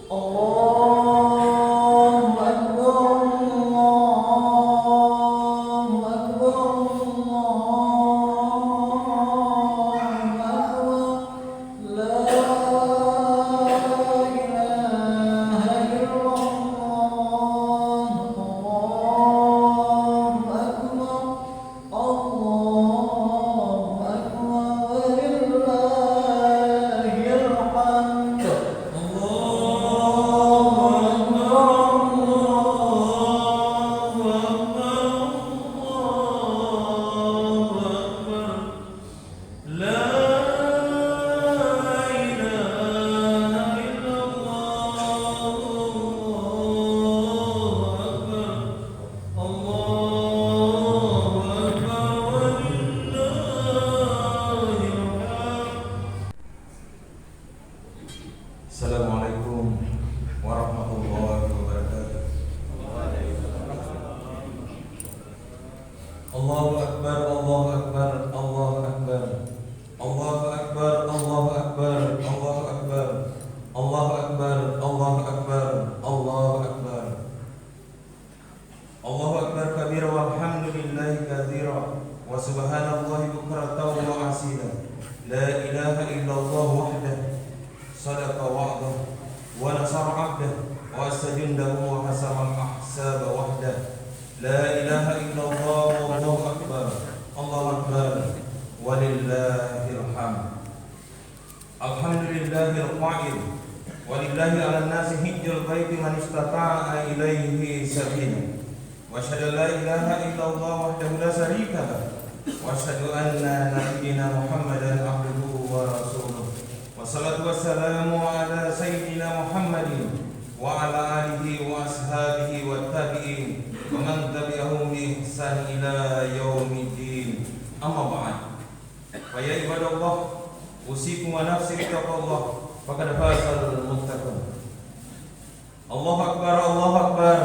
Allahu Akbar, Allahu Akbar, Allahu Akbar. La ilaha illallah, Allahu Akbar, Allahu Akbar, walillahil hamd. Assalamualaikum warahmatullahi wabarakatuh. Allahu Akbar, Allahu Akbar, Allahu Akbar. Allahu Akbar, Allahu Akbar, Allahu Akbar. Allahu Akbar, Allahu Akbar, Allahu Akbar. Allahu Akbar kabira walhamdulillahi katsira wa subhanallahi bukratan wa asila. La ilaha illallah wahdahu صدق وعده ونصر عبده وأسى جنده وحسم الأحساب وحده. لا إله إلا الله والله أكبر، الله أكبر ولله الحمد. الحمد لله القائل ولله على الناس حج البيت من استطاع إليه سبيلا. وأشهد أن لا إله إلا الله وحده لا شريك له وأشهد أن نبينا محمدا عبده ورسوله. Wassalatu wassalamu ala sayyidina Muhammadin wa ala alihi wa ashabihi wa tabi'in wa man tabi'ahum bi ihsan ila yaumiddin. Amma ba'd. Fa ya ibadallah, usikum wa nafsi bittaqwallah faqad fazal muttaqun. Allahu akbar, Allahu akbar,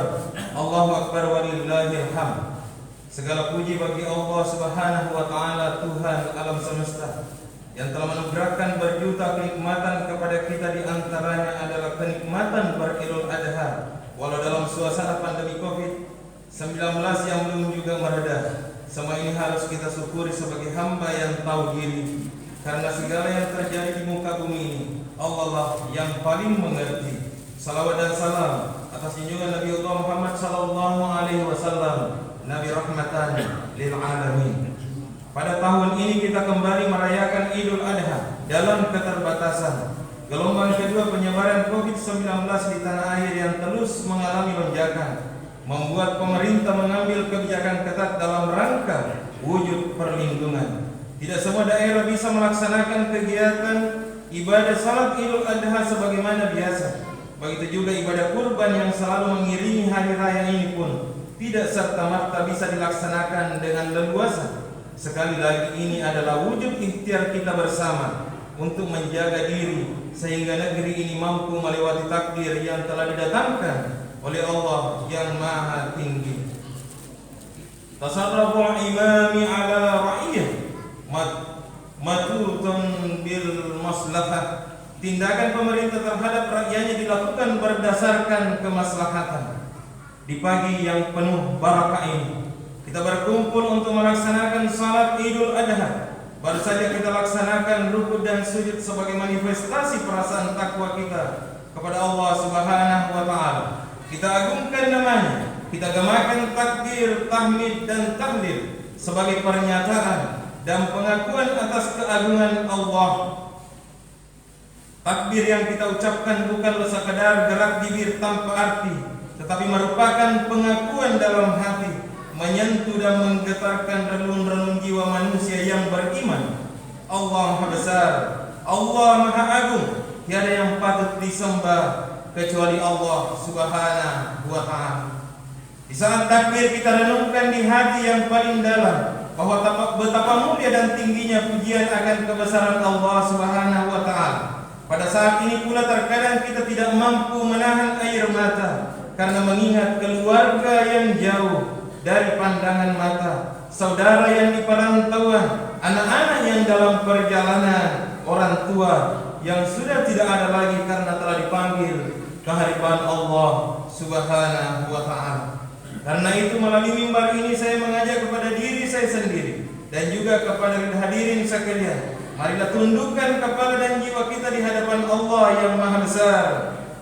Allahu akbar walillahil hamd. Segala puji bagi Allah Subhanahu wa taala, Tuhan alam semesta, yang telah menugerahkan berjuta kenikmatan kepada kita. Di antaranya adalah kenikmatan beridul adha, walau dalam suasana pandemi COVID-19 yang belum juga mereda. Semua ini harus kita syukuri sebagai hamba yang tahu diri, karena segala yang terjadi di muka bumi ini Allah lah yang paling mengerti. Salawat dan salam atas junjungan Nabi Allah Muhammad sallallahu alaihi wasallam, Nabi rahmatan lil alamin. Pada tahun ini kita kembali merayakan Idul Adha dalam keterbatasan. Gelombang kedua penyebaran COVID-19 di tanah air yang terus mengalami lonjakan membuat pemerintah mengambil kebijakan ketat dalam rangka wujud perlindungan. Tidak semua daerah bisa melaksanakan kegiatan ibadah salat Idul Adha sebagaimana biasa. Begitu juga ibadah kurban yang selalu mengiringi hari raya ini pun tidak serta-merta bisa dilaksanakan dengan leluasa. Sekali lagi ini adalah wujud ikhtiar kita bersama untuk menjaga diri sehingga negeri ini mampu melewati takdir yang telah didatangkan oleh Allah yang Maha Tinggi. Tasarruful imami ala ra'iyah matutun bil maslahah. Tindakan pemerintah terhadap rakyatnya dilakukan berdasarkan kemaslahatan. Di pagi yang penuh barakah ini kita berkumpul untuk melaksanakan salat Idul Adha. Baru saja kita laksanakan rukuk dan sujud sebagai manifestasi perasaan takwa kita kepada Allah Subhanahu wa taala. Kita agungkan namanya, kita gamakan takbir, tahmid dan tahlil sebagai pernyataan dan pengakuan atas keagungan Allah. Takbir yang kita ucapkan bukanlah sekadar gerak bibir tanpa arti, tetapi merupakan pengakuan dalam hati, menyentuh dan menggetarkan relung-relung jiwa manusia yang beriman. Allah Maha Besar, Allah Maha Agung, tiada yang patut disembah kecuali Allah Subhanahu wa taala. Di saat takbir kita renungkan di hati yang paling dalam bahwa betapa mulia dan tingginya pujian akan kebesaran Allah Subhanahu wa taala. Pada saat ini pula terkadang kita tidak mampu menahan air mata karena mengingat keluarga yang jauh dari pandangan mata, saudara yang di perantauan, anak-anak yang dalam perjalanan, orang tua yang sudah tidak ada lagi karena telah dipanggil kehadiran Allah Subhanahu wa Ta'ala. Karena itu melalui mimbar ini saya mengajak kepada diri saya sendiri dan juga kepada hadirin sekalian, marilah tundukkan kepala dan jiwa kita di hadapan Allah yang Maha Besar.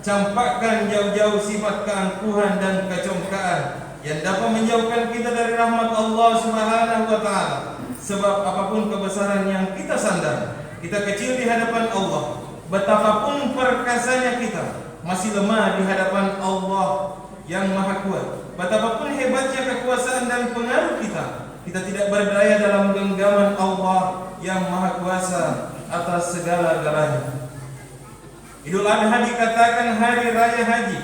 Campakkan jauh-jauh sifat keangkuhan dan kecongkaan yang dapat menjauhkan kita dari rahmat Allah Subhanahu wa Ta'ala. Sebab apapun kebesaran yang kita sandang, kita kecil di hadapan Allah. Betapapun perkasanya kita, masih lemah di hadapan Allah yang Maha Kuat. Betapapun hebatnya kekuasaan dan pengaruh kita, kita tidak berdaya dalam genggaman Allah yang Maha Kuasa atas segala-galanya. Idul Adha dikatakan hari raya haji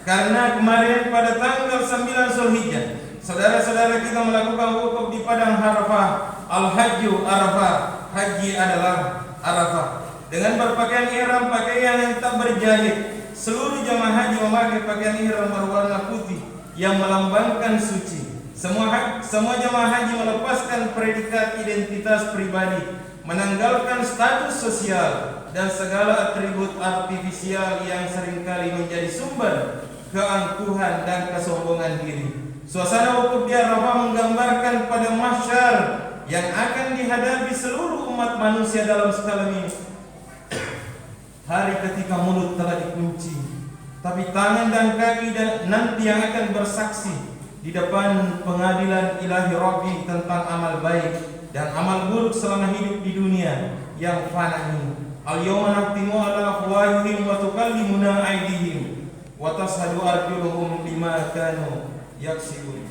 karena kemarin pada tanggal 9 Zulhijjah saudara-saudara kita melakukan wukuf di padang Arafah. Al-Hajju Arafah, haji adalah Arafah. Dengan berpakaian ihram, pakaian yang tak berjahit. Seluruh jamaah haji memakai pakaian ihram berwarna putih yang melambangkan suci. Semua jamaah haji melepaskan predikat identitas pribadi, menanggalkan status sosial dan segala atribut artifisial yang seringkali menjadi sumber keangkuhan dan kesombongan diri. Suasana wukuf di Arafah menggambarkan pada mahsyar yang akan dihadapi seluruh umat manusia dalam skala ini. Hari ketika mulut telah dikunci, tapi tangan dan kaki nanti yang akan bersaksi di depan pengadilan ilahi Rabbi tentang amal baik dan amal buruk selama hidup di dunia yang fana ini. Al-yawma nakhtimu ala afwahihim wa tukallimuna aydihim wa tashhadu arjuluhum bima kanu yaksibun.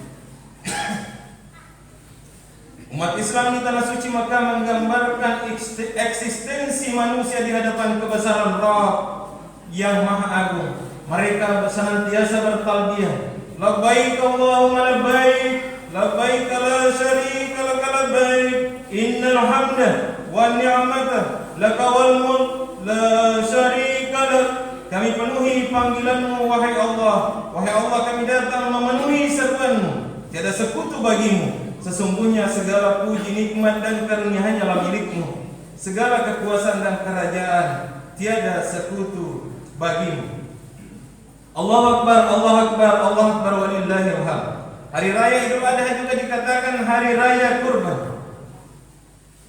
Umat Islam di tanah suci Makkah menggambarkan eksistensi manusia di hadapan kebesaran Rabb yang Maha Agung. Mereka senantiasa bertalbiyah, labbaik Allahumma labbaik, labbaik la syarika lak labbaik, innal hamda wan ni'mata laka wal mulk la syarika lak. Kami penuhi panggilanmu wahai Allah. Wahai Allah, kami datang memenuhi seruanmu. Tiada sekutu bagimu. Sesungguhnya segala puji, nikmat dan karunia hanyalah milikmu. Segala kekuasaan dan kerajaan tiada sekutu bagimu. Allahu Akbar, Allahu Akbar, Allahu Akbar walillahil hamd. Hari raya Idul Adha juga dikatakan hari raya kurban.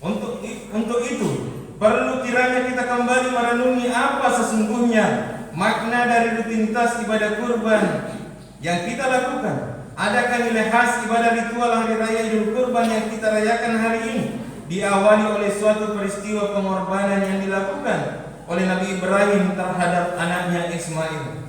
Untuk itu perlu kiranya kita kembali merenungi apa sesungguhnya makna dari rutinitas ibadah kurban yang kita lakukan. Adakah nilai khas ibadah ritual hari raya Idul Kurban yang kita rayakan hari ini diawali oleh suatu peristiwa pengorbanan yang dilakukan oleh Nabi Ibrahim terhadap anaknya Ismail?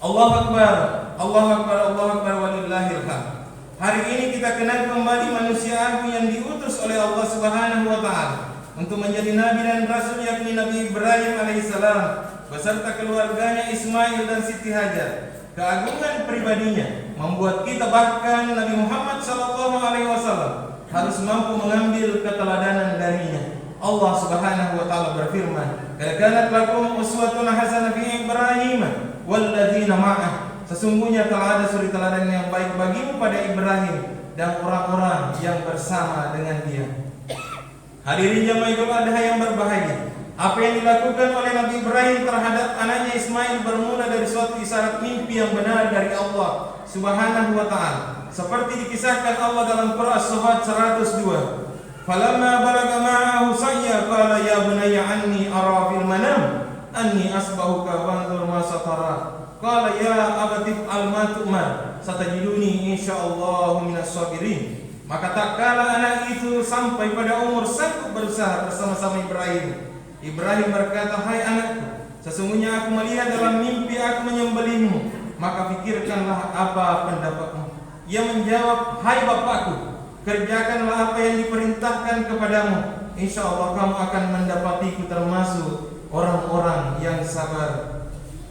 Allahu Akbar, Allahu Akbar, Allahu Akbar walillahil hamd. Hari ini kita kenal kembali manusia agung yang diutus oleh Allah Subhanahu wa Ta'ala untuk menjadi nabi dan rasul, yakni Nabi Ibrahim alaihissalam beserta keluarganya Ismail dan Siti Hajar. Keagungan pribadinya membuat kita, bahkan Nabi Muhammad SAW, harus mampu mengambil keteladanan darinya. Allah Subhanahu wa Ta'ala berfirman, "Kanat lakum uswatun hasanah fi Ibrahim walladzina ma'ah." Sesungguhnya telah ada suri teladan yang baik bagimu pada Ibrahim dan orang-orang yang bersama dengan dia. Hadirin jamaah Idul Adha yang berbahagia, apa yang dilakukan oleh Nabi Ibrahim terhadap anaknya Ismail bermula dari suatu isyarat mimpi yang benar dari Allah Subhanahu wa Ta'ala, seperti dikisahkan Allah dalam Quran As-Saffat 102. Falamma balagha ma'ahu sayya qala ya bunayya anni ara fil manam anni asbahuka wanzur ma satara. Qala ya abati fa'al ma tu'mar satajiduni insyaallah minas sabirin. Maka tak kala anak itu sampai pada umur sanggup berusaha bersama-sama Ibrahim berkata, "Hai anakku, sesungguhnya aku melihat dalam mimpi aku menyembelihmu, maka pikirkanlah apa pendapatmu." Ia menjawab, "Hai bapakku, kerjakanlah apa yang diperintahkan kepadamu. Insya Allah kamu akan mendapatiku termasuk orang-orang yang sabar."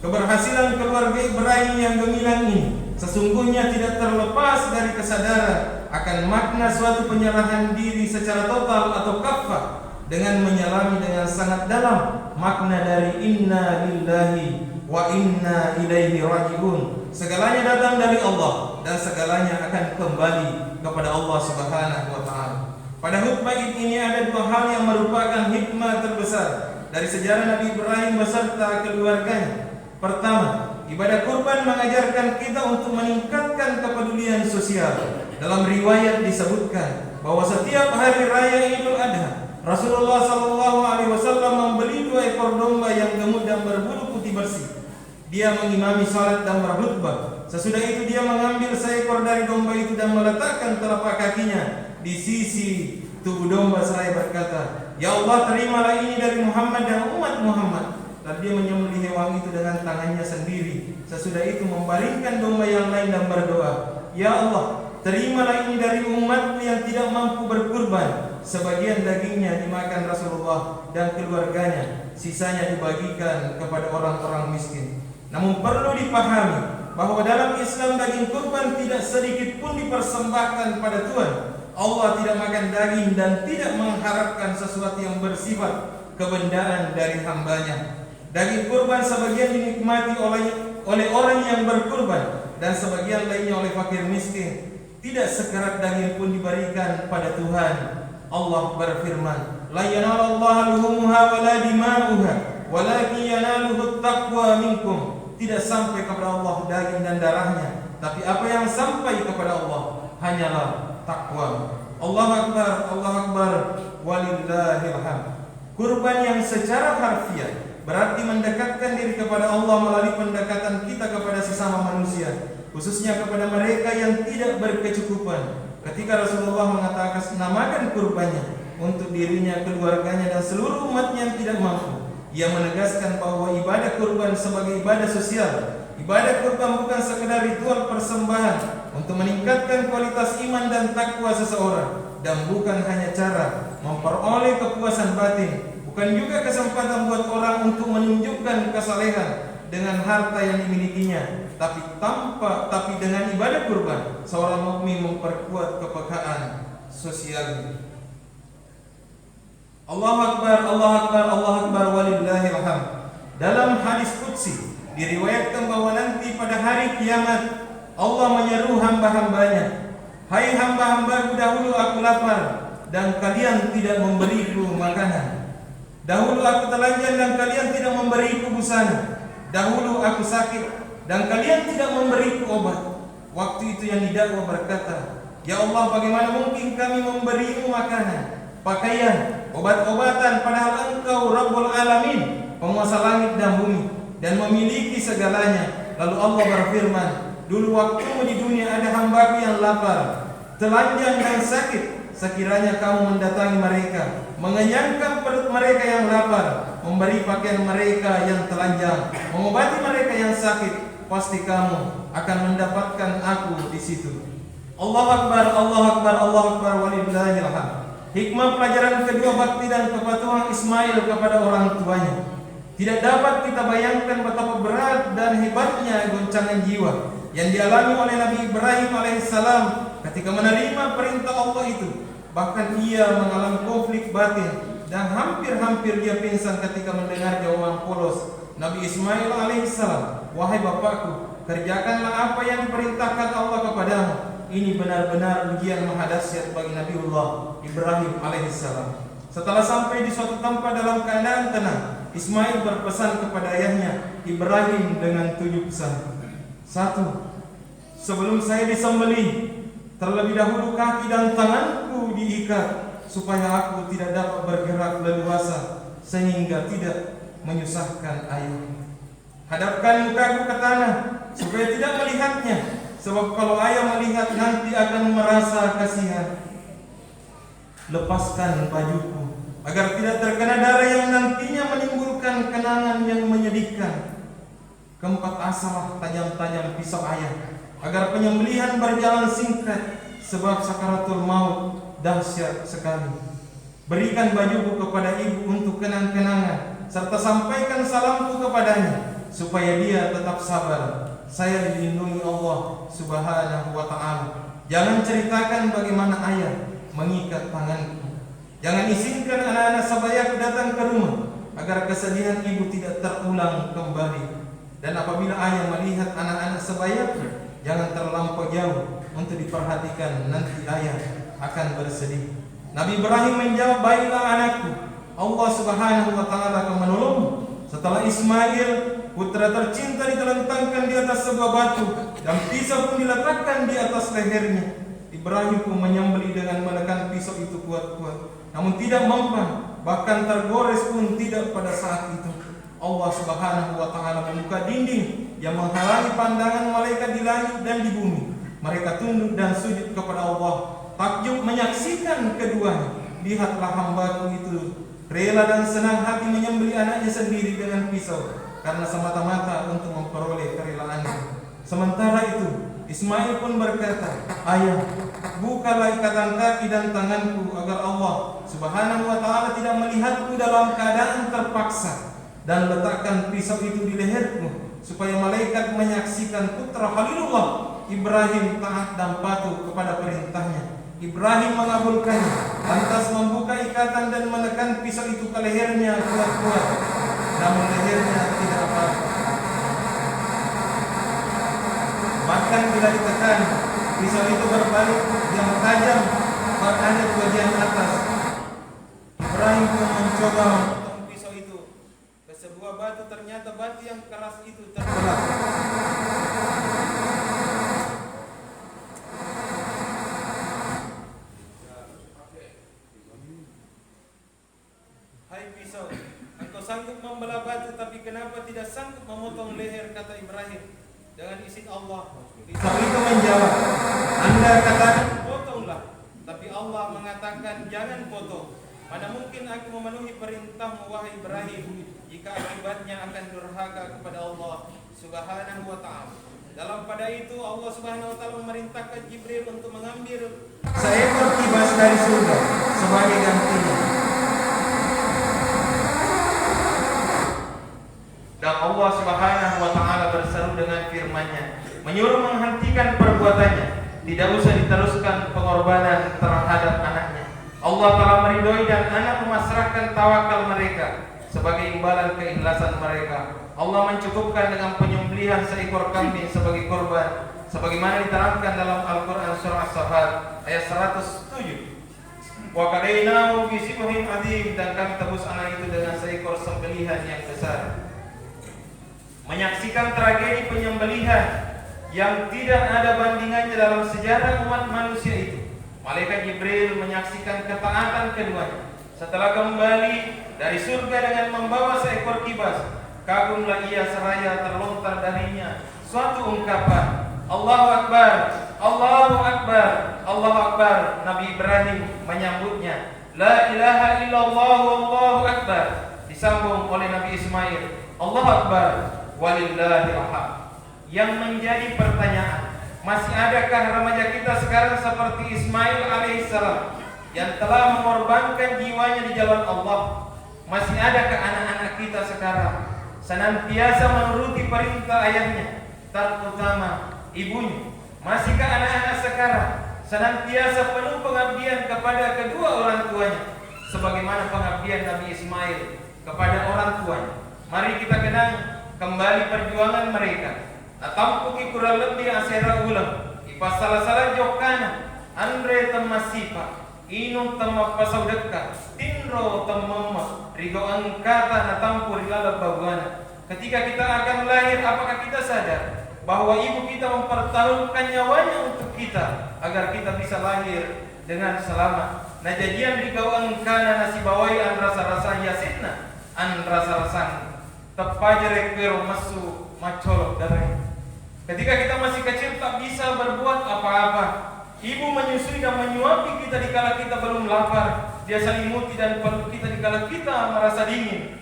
Keberhasilan keluarga Ibrahim yang gemilang ini sesungguhnya tidak terlepas dari kesadaran akan makna suatu penyerahan diri secara total atau kafah, dengan menyelami dengan sangat dalam makna dari inna lillahi wa inna ilaihi raji'un. Segalanya datang dari Allah dan segalanya akan kembali kepada Allah Subhanahu wa Ta'ala. Pada khutbah ini ada dua hal yang merupakan hikmah terbesar dari sejarah Nabi Ibrahim beserta keluarganya. Pertama, ibadah kurban mengajarkan kita untuk meningkatkan kepedulian sosial. Dalam riwayat disebutkan bahwa setiap hari raya Idul Adha, Rasulullah SAW membeli 2 ekor domba yang gemuk dan berbulu putih bersih. Dia mengimami salat dan berkhutbah. Sesudah itu dia mengambil seekor dari domba itu dan meletakkan telapak kakinya di sisi tubuh domba seraya berkata, "Ya Allah, terimalah ini dari Muhammad dan umat Muhammad." Lalu dia menyembelih hewan itu dengan tangannya sendiri. Sesudah itu membaringkan domba yang lain dan berdoa, "Ya Allah, terimalah ini dari umatmu yang tidak mampu berkurban." Sebagian dagingnya dimakan Rasulullah dan keluarganya, sisanya dibagikan kepada orang-orang miskin. Namun perlu dipahami bahwa dalam Islam daging kurban tidak sedikit pun dipersembahkan pada Tuhan. Allah tidak makan daging dan tidak mengharapkan sesuatu yang bersifat kebendaan dari hambanya. Daging kurban sebagian dinikmati oleh orang yang berkurban dan sebagian lainnya oleh fakir miskin. Tidak sekerat daging pun diberikan pada Tuhan. Allah berfirman, "La yanalallaha luhumuha wa la dima'uha, walakin yanaluhu taqwa minkum." Tidak sampai kepada Allah daging dan darahnya, tapi apa yang sampai kepada Allah hanyalah takwa. Allahu Akbar, Allahu Akbar, walillahil hamd. Kurban yang secara harfiah berarti mendekatkan diri kepada Allah melalui pendekatan kita kepada sesama manusia, khususnya kepada mereka yang tidak berkecukupan. Ketika Rasulullah mengatakan namakan kurbannya untuk dirinya, keluarganya dan seluruh umatnya yang tidak mampu, ia menegaskan bahwa ibadah kurban sebagai ibadah sosial. Ibadah kurban bukan sekedar ritual persembahan untuk meningkatkan kualitas iman dan takwa seseorang, dan bukan hanya cara memperoleh kepuasan batin, bukan juga kesempatan buat orang untuk menunjukkan kesalehan dengan harta yang dimilikinya, tapi dengan ibadah kurban seorang mukmin memperkuat kepekaan sosialnya. Allahu Akbar, Allahu Akbar, Allahu Akbar, walillahil hamd. Dalam hadis qudsi diriwayatkan bahwa nanti pada hari kiamat Allah menyeru hamba-hambanya, "Hai hamba-hambaku, dahulu aku lapar dan kalian tidak memberiku makanan. Dahulu aku telanjang dan kalian tidak memberiku busana. Dahulu aku sakit dan kalian tidak memberiku obat." Waktu itu yang didakwa berkata, "Ya Allah, bagaimana mungkin kami memberimu makanan, pakaian, obat-obatan, padahal Engkau Rabbul Alamin, penguasa langit dan bumi, dan memiliki segalanya." Lalu Allah berfirman, "Dulu waktumu di dunia ada hambaku yang lapar, telanjang dan sakit. Sekiranya kamu mendatangi mereka, mengenyangkan perut mereka yang lapar, memberi pakaian mereka yang telanjang, mengobati mereka yang sakit, pasti kamu akan mendapatkan aku di situ." Allahu Akbar, Allahu Akbar, Allahu Akbar, walillahil hamd. Hikmah pelajaran kedua, bakti dan kepatuhan Ismail kepada orang tuanya. Tidak dapat kita bayangkan betapa berat dan hebatnya goncangan jiwa yang dialami oleh Nabi Ibrahim alaihissalam ketika menerima perintah Allah itu. Bahkan ia mengalami konflik batin dan hampir-hampir dia pingsan ketika mendengar jawaban polos Nabi Ismail alaihissalam, "Wahai bapakku, kerjakanlah apa yang diperintahkan Allah kepadamu." Ini benar-benar ujian maha dahsyat bagi Nabiullah Ibrahim alaihissalam. Setelah sampai di suatu tempat dalam keadaan tenang, Ismail berpesan kepada ayahnya Ibrahim dengan 7 pesan. 1. Sebelum saya disembelih, terlebih dahulu kaki dan tanganku diikat supaya aku tidak dapat bergerak leluasa sehingga tidak menyusahkan ayah. Hadapkan mukaku ke tanah supaya tidak melihatnya, sebab kalau ayah melihat nanti akan merasa kasihan. Lepaskan bajuku agar tidak terkena darah yang nantinya menimbulkan kenangan yang menyedihkan. Keempat, asalah tajam-tajam pisau ayah agar penyembelihan berjalan singkat, sebab sakaratul maut dahsyat sekali. Berikan bajuku kepada ibu untuk kenang-kenangan, serta sampaikan salamku kepadanya supaya dia tetap sabar. Saya dilindungi Allah Subhanahu wa ta'ala. Jangan ceritakan bagaimana ayah mengikat tanganku. Jangan izinkan anak-anak sabayaku datang ke rumah agar kesedihan ibu tidak terulang kembali. Dan apabila ayah melihat anak-anak sabayaku, jangan terlampau jauh untuk diperhatikan, nanti ayah akan bersedih. Nabi Ibrahim menjawab, "Baiklah anakku, Allah Subhanahu wa ta'ala akan menolongmu." Setelah Ismail putra tercinta ditelentangkan di atas sebuah batu dan pisau pun diletakkan di atas lehernya. Ibrahim pun menyembelih dengan menekan pisau itu kuat-kuat, namun tidak mempan, bahkan tergores pun tidak pada saat itu. Allah Subhanahu wa taala membuka dinding yang menghalangi pandangan malaikat di langit dan di bumi. Mereka tunduk dan sujud kepada Allah, takjub menyaksikan keduanya. Lihatlah hambaku itu rela dan senang hati menyembelih anaknya sendiri dengan pisau, karena semata-mata untuk memperoleh kerelaannya. Sementara itu Ismail pun berkata, "Ayah, bukalah ikatan kaki dan tanganku agar Allah Subhanahu wa taala tidak melihatku dalam keadaan terpaksa, dan letakkan pisau itu di leherku supaya malaikat menyaksikan putra Khalilullah Ibrahim taat dan patuh kepada perintahnya." Ibrahim mengabulkannya, lantas membuka ikatan dan menekan pisau itu ke lehernya kuat-kuat, namun lehernya tidak apa-apa. Bahkan bila ditekan, pisau itu berbalik yang tajam pada di bagian atas. Ibrahim pun mencoba memotong pisau itu ke sebuah batu, ternyata batu yang keras itu terbelah. "Hai pisau, engkau sanggup membelah batu, tapi kenapa tidak sanggup memotong leher?" kata Ibrahim. Dengan izin Allah, pisau itu menjawab, "Anda katakan potonglah, tapi Allah mengatakan jangan potong. Mana mungkin aku memenuhi perintahmu wahai Ibrahim, jika akibatnya akan durhaka kepada Allah Subhanahu wa ta'ala." Dalam pada itu Allah Subhanahu wa ta'ala memerintahkan Jibril untuk mengambil seekor kibas dari surga sebagai gantinya. Dan Allah Subhanahu wa ta'ala berseru dengan firman-Nya, menyuruh menghentikan perbuatannya, tidak usah diteruskan pengorbanan terhadap anaknya. Allah telah meridhoi dan anak memasrahkan tawakal mereka sebagai imbalan keikhlasan mereka. Allah mencukupkan dengan penyembelihan seekor kambing sebagai korban, sebagaimana diterangkan dalam Al-Quran surah As-Saffat ayat 107. "Wa qadainahu bi sibhin adzim," dan kami tebus anak itu dengan seekor sembelihan yang besar. Menyaksikan tragedi penyembelihan yang tidak ada bandingannya dalam sejarah umat manusia itu, malaikat Jibril menyaksikan ketaatan keduanya. Setelah kembali dari surga dengan membawa seekor kibas, kagumlah ia seraya terlontar darinya suatu ungkapan, "Allahu Akbar, Allahu Akbar, Allahu Akbar." Nabi Ibrahim menyambutnya, "La ilaha illallah, Allahu Akbar." Disambung oleh Nabi Ismail, "Allahu Akbar, walillahil hamd." Yang menjadi pertanyaan, masih adakah remaja kita sekarang seperti Ismail alaihissalam yang telah mengorbankan jiwanya di jalan Allah? Masih adakah anak-anak kita sekarang senantiasa menuruti perintah ayahnya, terutama ibunya? Masihkah anak-anak sekarang senantiasa penuh pengabdian kepada kedua orang tuanya, sebagaimana pengabdian Nabi Ismail kepada orang tuanya? Mari kita kenang kembali perjuangan mereka. Natampuki kurang lebih asera ulang ipas salah-salah jokana Andre temasipa inung temap pasau dekat tinro temama rigo angkata natampu rilala baguana. Ketika kita akan lahir, apakah kita sadar bahwa ibu kita mempertaruhkan nyawanya untuk kita agar kita bisa lahir dengan selamat? Najajian rigo angkana nasi bawai an rasa-rasa yasinna an rasa-rasa tepajare kero masu macolok darah. Ketika kita masih kecil tak bisa berbuat apa-apa, ibu menyusui dan menyuapi kita dikala kita belum lapar. Dia selimuti dan peluk kita dikala kita merasa dingin.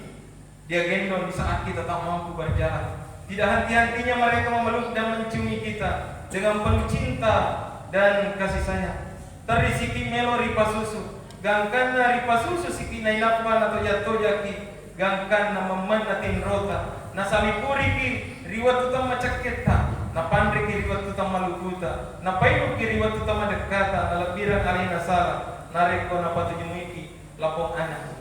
Dia gendong di saat kita tak mampu berjalan. Tidak henti-hentinya mereka memeluk dan menciumi kita dengan penuh cinta dan kasih sayang. Terisiki melo ripa susu, gangkana ripa susu siki nainapan atau jatuh jaki, gangkana memanatin rota. Nasalipuriki riwat utama ceketa, napandriki riwat utama lukuta, napainuki riwat utama dekata, nalabiran alina sala, nareko napatujumuiki lapong anak.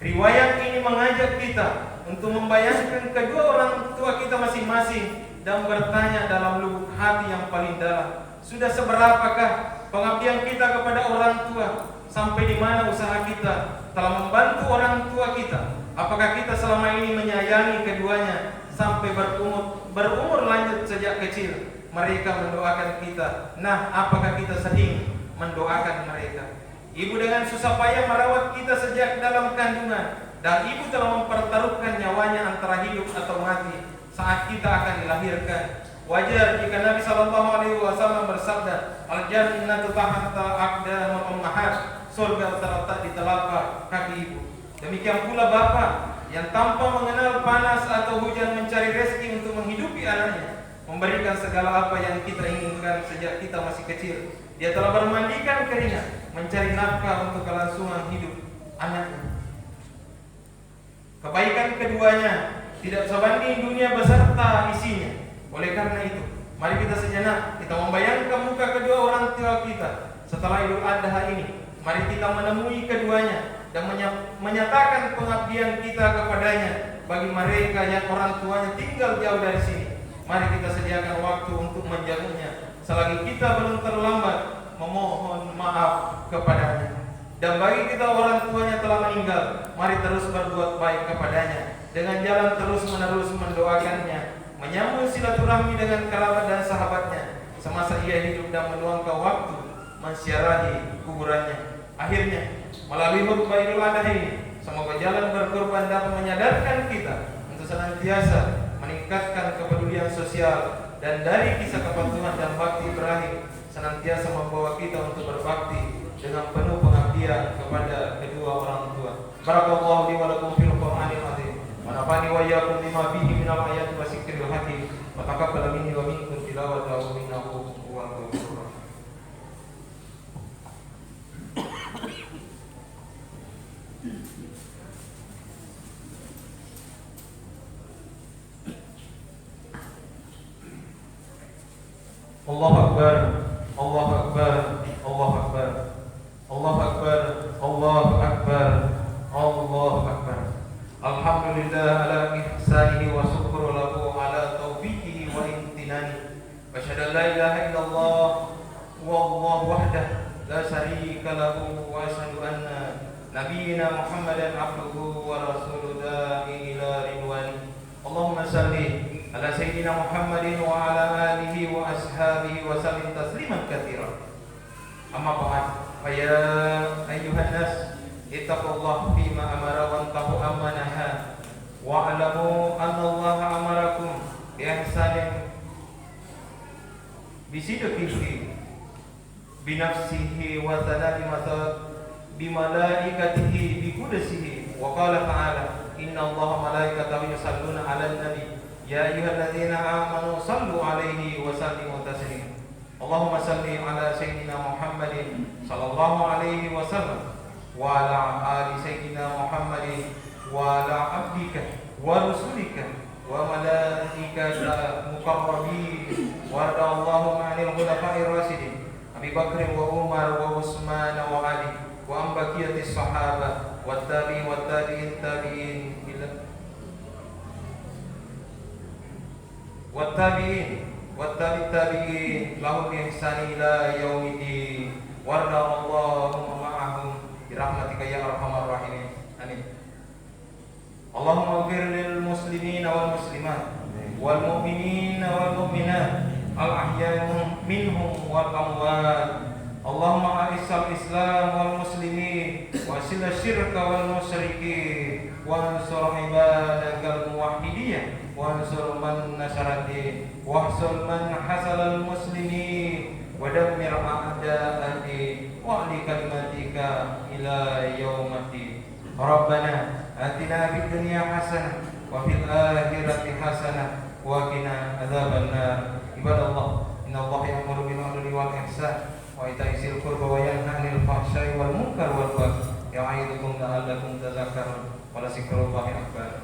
Riwayat ini mengajak kita untuk membayangkan kedua orang tua kita masing-masing dan bertanya dalam lubuk hati yang paling dalam, sudah seberapakah pengabdian kita kepada orang tua? Sampai di mana usaha kita telah membantu orang tua kita Apakah kita selama ini menyayangi keduanya sampai berumur lanjut sejak kecil? Mereka mendoakan kita. Nah, apakah kita sering mendoakan mereka? Ibu dengan susah payah merawat kita sejak dalam kandungan, dan ibu telah mempertaruhkan nyawanya antara hidup atau mati saat kita akan dilahirkan. Wajar jika Nabi SAW bersabda, "Al-jannatu tahta aqdamil ummahat." Surga terletak di telapak kaki ibu. Demikian pula bapa yang tanpa mengenal panas atau hujan mencari rezeki untuk menghidupi anaknya, memberikan segala apa yang kita inginkan sejak kita masih kecil. Dia telah bermandikan keringat, mencari nafkah untuk kelangsungan hidup anaknya. Kebaikan keduanya tidak sebanding dunia beserta isinya. Oleh karena itu, mari kita sejenak kita membayangkan muka kedua orang tua kita setelah Idul Adha ini. Mari kita menemui keduanya dan menyatakan pengabdian kita kepadanya bagi mereka yang orang tuanya tinggal jauh dari sini. Mari kita sediakan waktu untuk menjaganya selagi kita belum terlambat memohon maaf kepadanya. Dan bagi kita orang tuanya telah meninggal, mari terus berbuat baik kepadanya dengan jalan terus-menerus mendoakannya, menyambung silaturahmi dengan kerabat dan sahabatnya semasa ia hidup dan meluangkan waktu menziarahi kuburannya. Akhirnya, melalui khutbah Idul Adha ini, semoga jalan berkorban dapat menyadarkan kita untuk senantiasa meningkatkan kepedulian sosial, dan dari kisah kepatuhan dan bakti berakhir senantiasa membawa kita untuk berbakti dengan penuh pengabdian kepada kedua orang tua. Barakallahu li wa lakum fil Qur'anil azim. Wa nafa'ani wa iyyakum bima fihi minal ayati wa dzikril hakim. Wa taqabbal minni wa minkum tilawatahu innahu huwal ghafurur rahim. Allahu Akbar, Allahu Akbar, Allahu Akbar, Allahu Akbar, Allahu Akbar, Allahu Akbar. Alhamdulillah ala ihsanihi wa syukru lahu ala taufiqihi wa imtinani. Wa asyhadu an la ilaha illallah wallahu wahdah la syarika lahu wa asyhadu anna nabiyyina Muhammadan abduhu wa rasuluhu da'i ila ridwani. Allahumma salli ala sayyidina Muhammadin wa ala alihi wa ashabihi wa sallim tasliman katsiran. Amma ba'd, fa ya ayyuhan nas ittaqullaha fima amara wa antahu amma naha wa alamu anna Allah amarakum bi ihsanin bi sidqihi bi nafsihi wa sanadi bi malaikatihi bi qudsihi wa qala ta'ala inna Allaha malaikatahu yusalluna 'alan nabi ya ayyuhalladzina amanu sallu 'alaihi wa sallimu taslima. Allahumma salli 'ala sayyidina Muhammadin sallallahu alaihi wasallam wa 'ala ali sayyidina Muhammadin wa 'ala 'abdika wa rusulika wa malaikata muqarrabin wa radallahu 'anil khulafa'ir rasyidin Abi Bakr wa Umar wa Utsman wa Ali wa an baqiyatis sahabah wa tabi'in tabi'in lahum bi ihsani ila yaumiddin warda Allahumma ma'ahum bi rahmatika ya arhamar rahimin. Amin. Allahumma ighfir lil muslimina wal muslimat wal mu'minina wal mu'minat al ahya'i minhum wal amwat. Allahumma a'izal islam wal muslimin wa sil syirka wal musyrikin wa ansur ibadakal muwahhidin wa ansur man nasaratin wa ahsul man hasalal muslimin wa dammir a'da'ati wa li kalimatika ila yaumiddin. Rabbana atina fid dunya hasanah wa fil akhirati hasanah wa qina adzabannar. Ibadallah, innallaha ya'muru bil 'adli wal ihsan wa ita'i dzil qurba wa yanha 'anil fahsya'i wal munkar wal baghi ya'idukum la'allakum tadhakkarun wa la dzikrullahi akbar.